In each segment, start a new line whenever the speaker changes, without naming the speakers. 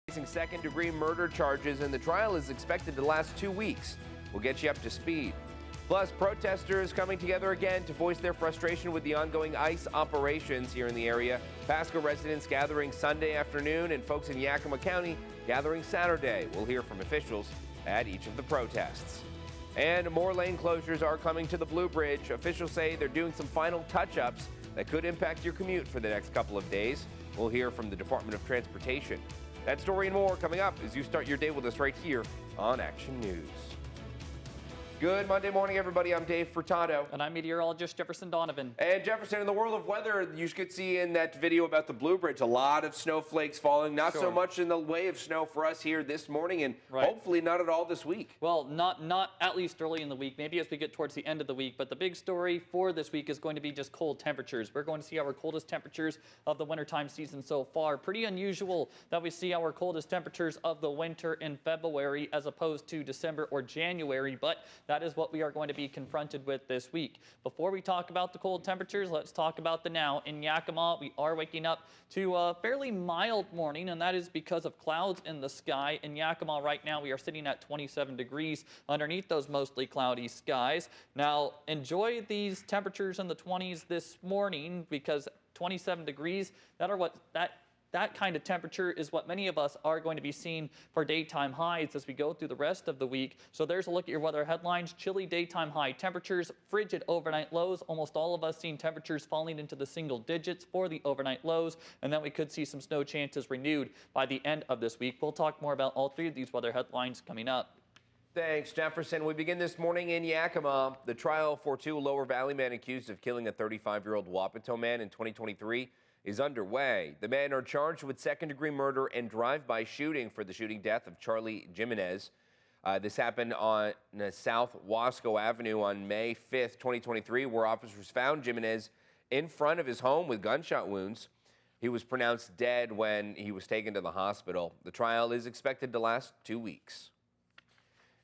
Facing second-degree murder charges, and the trial is expected to last 2 weeks. We'll get you up to speed. Plus, protesters coming together again to voice their frustration with the ongoing ICE operations here in the area. Pasco residents gathering Sunday afternoon, and folks in Yakima County gathering Saturday. We'll hear from officials at each of the protests. And more lane closures are coming to the Blue Bridge. Officials say they're doing some final touch-ups that could impact your commute for the next couple of days. We'll hear from the Department of Transportation. That story and more coming up as you start your day with us right here on Action News. Good Monday morning, everybody. I'm Dave Furtado.
And I'm meteorologist Jefferson Donovan.
And Jefferson, in the world of weather, you could see in that video about the Blue Bridge, a lot of snowflakes falling. Not so much in the way of snow for us here this morning, and hopefully not at all this week.
Well, not at least early in the week, maybe as we get towards the end of the week. But the big story for this week is going to be just cold temperatures. We're going to see our coldest temperatures of the wintertime season so far. Pretty unusual that we see our coldest temperatures of the winter in February as opposed to December or January, but that is what we are going to be confronted with this week. Before we talk about the cold temperatures, let's talk about the now. In Yakima, we are waking up to a fairly mild morning, and that is because of clouds in the sky. In Yakima right now, we are sitting at 27 degrees underneath those mostly cloudy skies. Now, enjoy these temperatures in the 20s this morning, because 27 degrees, that kind of temperature is what many of us are going to be seeing for daytime highs as we go through the rest of the week. So there's a look at your weather headlines. Chilly daytime high temperatures, frigid overnight lows. Almost all of us seeing temperatures falling into the single digits for the overnight lows. And then we could see some snow chances renewed by the end of this week. We'll talk more about all three of these weather headlines coming up.
Thanks, Jefferson. We begin this morning in Yakima. The trial for two Lower Valley men accused of killing a 35-year-old Wapato man in 2023 is underway. The men are charged with second-degree murder and drive-by shooting for the shooting death of Charlie Jimenez. This happened on South Wasco Avenue on May 5th, 2023, where officers found Jimenez in front of his home with gunshot wounds. He was pronounced dead when he was taken to the hospital. The trial is expected to last 2 weeks.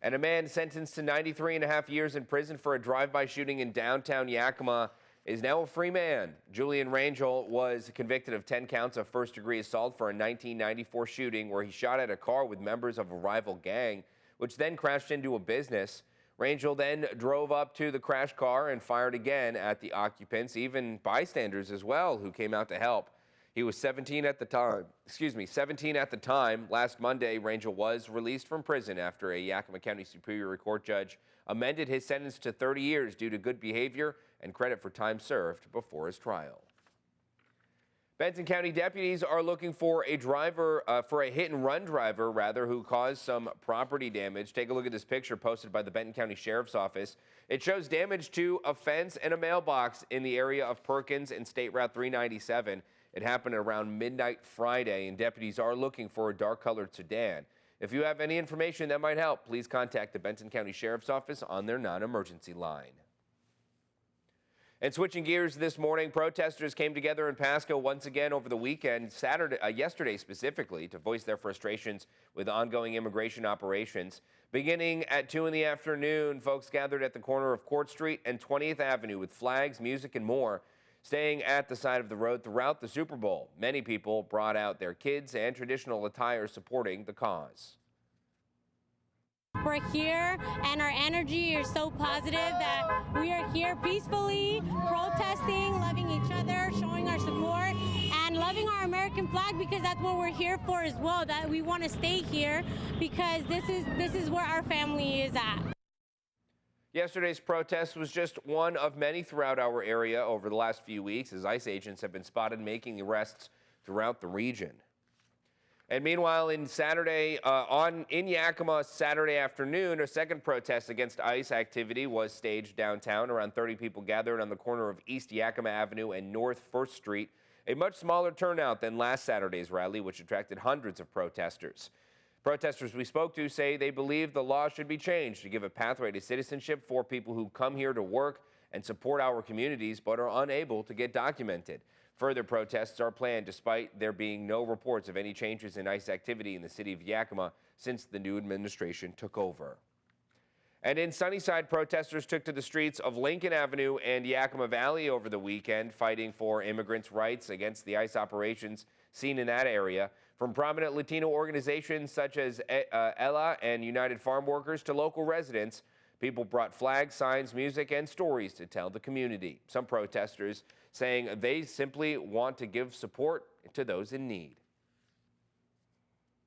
And a man sentenced to 93.5 years in prison for a drive-by shooting in downtown Yakima is now a free man. Julian Rangel was convicted of 10 counts of first-degree assault for a 1994 shooting where he shot at a car with members of a rival gang, which then crashed into a business. Rangel then drove up to the crashed car and fired again at the occupants, even bystanders as well, who came out to help. He was 17 at the time. Last Monday, Rangel was released from prison after a Yakima County Superior Court judge amended his sentence to 30 years due to good behavior and credit for time served before his trial. Benton County deputies are looking for a hit-and-run driver, who caused some property damage. Take a look at this picture posted by the Benton County Sheriff's Office. It shows damage to a fence and a mailbox in the area of Perkins and State Route 397. It happened around midnight Friday, and deputies are looking for a dark-colored sedan. If you have any information that might help, please contact the Benton County Sheriff's Office on their non-emergency line. And switching gears this morning, protesters came together in Pasco once again over the weekend, yesterday specifically, to voice their frustrations with ongoing immigration operations. Beginning at 2 in the afternoon, folks gathered at the corner of Court Street and 20th Avenue with flags, music, and more, staying at the side of the road throughout the Super Bowl. Many people brought out their kids and traditional attire supporting the cause.
We're here and our energy is so positive that we are here peacefully protesting, loving each other, showing our support, and loving our American flag, because that's what we're here for as well, that we want to stay here because this is where our family is at.
Yesterday's protest was just one of many throughout our area over the last few weeks, as ICE agents have been spotted making arrests throughout the region. And meanwhile, in Yakima Saturday afternoon, a second protest against ICE activity was staged downtown. Around 30 people gathered on the corner of East Yakima Avenue and North 1st Street, a much smaller turnout than last Saturday's rally, which attracted hundreds of protesters. Protesters we spoke to say they believe the law should be changed to give a pathway to citizenship for people who come here to work and support our communities but are unable to get documented. Further protests are planned despite there being no reports of any changes in ICE activity in the city of Yakima since the new administration took over. And in Sunnyside, protesters took to the streets of Lincoln Avenue and Yakima Valley over the weekend, fighting for immigrants' rights against the ICE operations seen in that area. From prominent Latino organizations such as ELA and United Farm Workers to local residents, people brought flags, signs, music, and stories to tell the community. Some protesters saying they simply want to give support to those in need.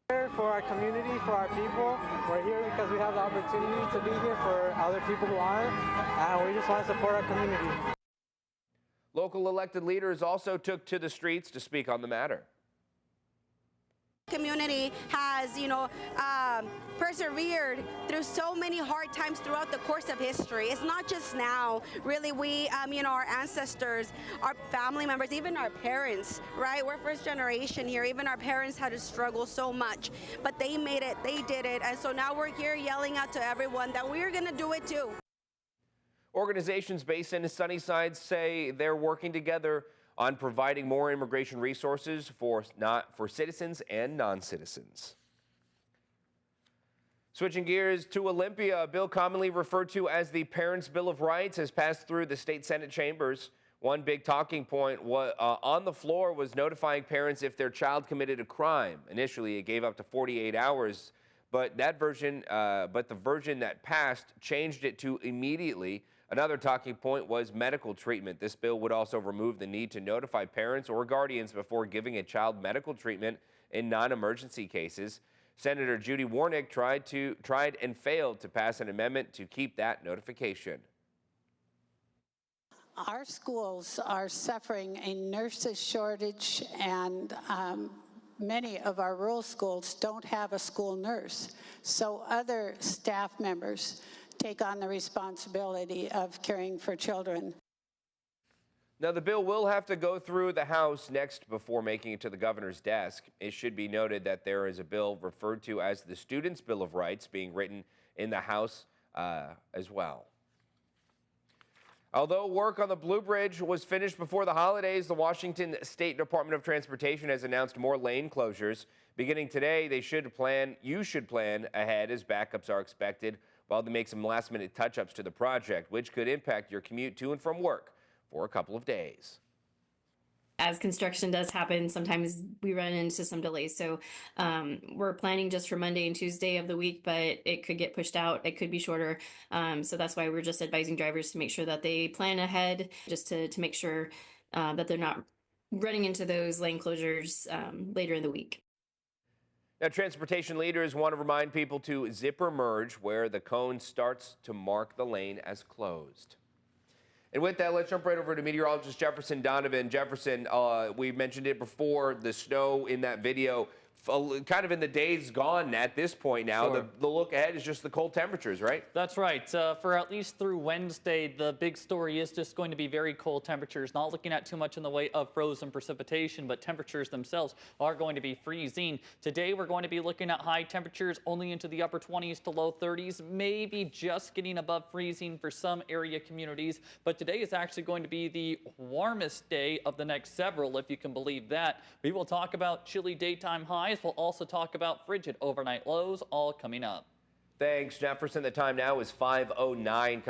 For our community, for our people. We're here because we have the opportunity to be here for other people who aren't, and we just want to support our community.
Local elected leaders also took to the streets to speak on the matter.
Community has, persevered through so many hard times throughout the course of history. It's not just now. Really, we, our ancestors, our family members, even our parents, right? We're first generation here. Even our parents had to struggle so much, but they made it, they did it. And so now we're here yelling out to everyone that we're going to do it too.
Organizations based in Sunnyside say they're working together on providing more immigration resources for citizens and non-citizens. Switching gears to Olympia, a bill commonly referred to as the Parents' Bill of Rights has passed through the state Senate chambers. One big talking point on the floor was notifying parents if their child committed a crime. Initially, it gave up to 48 hours, but the version that passed changed it to immediately. Another talking point was medical treatment. This bill would also remove the need to notify parents or guardians before giving a child medical treatment in non-emergency cases. Senator Judy Warnick tried and failed to pass an amendment to keep that notification.
Our schools are suffering a nurses shortage, and many of our rural schools don't have a school nurse. So other staff members take on the responsibility of caring for children.
Now, the bill will have to go through the House next before making it to the governor's desk. It should be noted that there is a bill referred to as the Students' Bill of Rights being written in the House as well. Although work on the Blue Bridge was finished before the holidays, the Washington State Department of Transportation has announced more lane closures. Beginning today, you should plan ahead as backups are expected while they make some last-minute touch-ups to the project, which could impact your commute to and from work for a couple of days.
As construction does happen, sometimes we run into some delays. So we're planning just for Monday and Tuesday of the week, but it could get pushed out. It could be shorter. So that's why we're just advising drivers to make sure that they plan ahead, just to make sure that they're not running into those lane closures later in the week.
Now, transportation leaders want to remind people to zipper merge where the cone starts to mark the lane as closed. And with that, let's jump right over to meteorologist Jefferson Donovan. Jefferson, we mentioned it before, the snow in that video, kind of in the days gone at this point now.
Sure.
The look ahead is just the cold temperatures, right?
That's right. For at least through Wednesday, the big story is just going to be very cold temperatures. Not looking at too much in the way of frozen precipitation, but temperatures themselves are going to be freezing. Today, we're going to be looking at high temperatures only into the upper 20s to low 30s, maybe just getting above freezing for some area communities. But today is actually going to be the warmest day of the next several, if you can believe that. We will talk about chilly daytime highs. We'll also talk about frigid overnight lows, all coming up.
Thanks, Jefferson. The time now is 5:09.